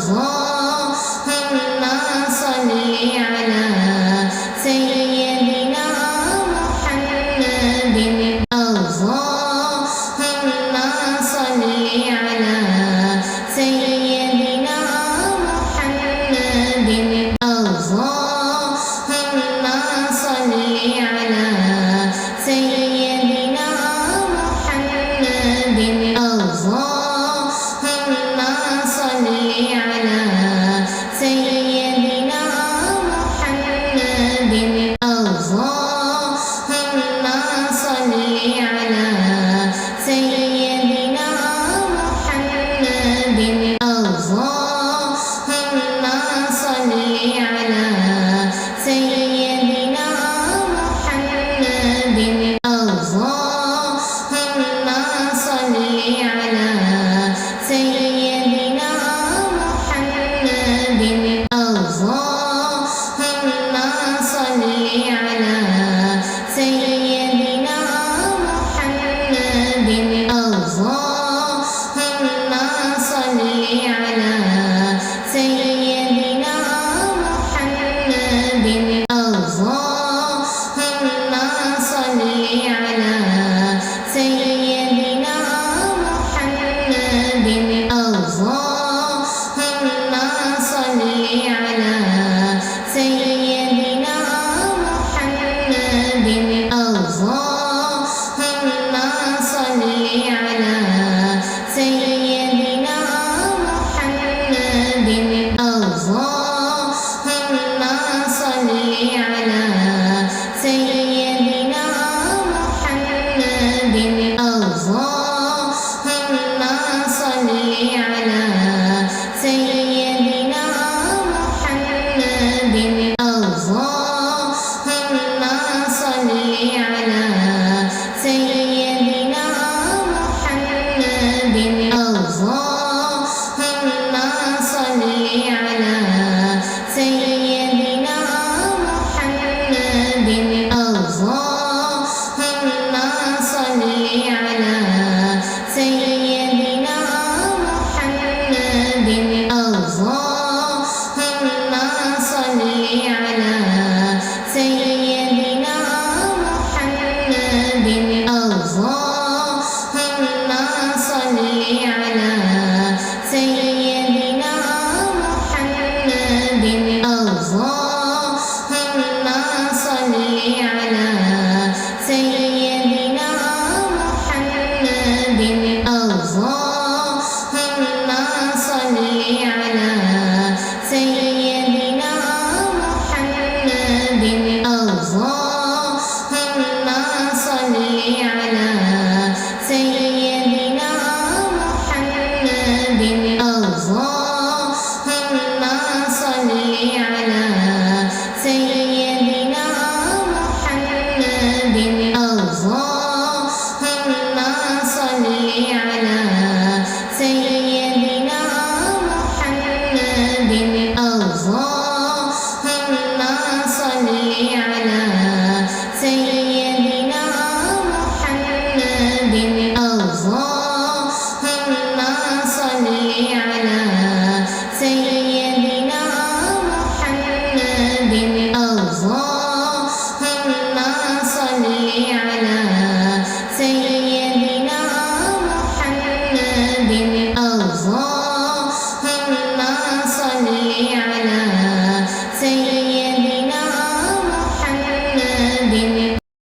اللهم صل على سيدنا محمد. اللهم صل على سيدنا محمد. اللهم صل على سيدنا محمد. اللهم صل على سيدنا محمد. اللهم صل على سيدنا محمد. اللهم صل على سيدنا محمد. اللهم صل على سيدنا محمد. اللهم صل على سيدنا محمد. اللهم صل على سيدنا محمد. اللهم صل على سيدنا محمد. اللهم صل على سيدنا محمد. اللهم صل على سيدنا محمد. اللهم صل على سيدنا محمد. اللهم صل على سيدنا محمد. اللهم صل على سيدنا محمد. اللهم صل على سيدنا محمد. اللهم صل على سيدنا محمد.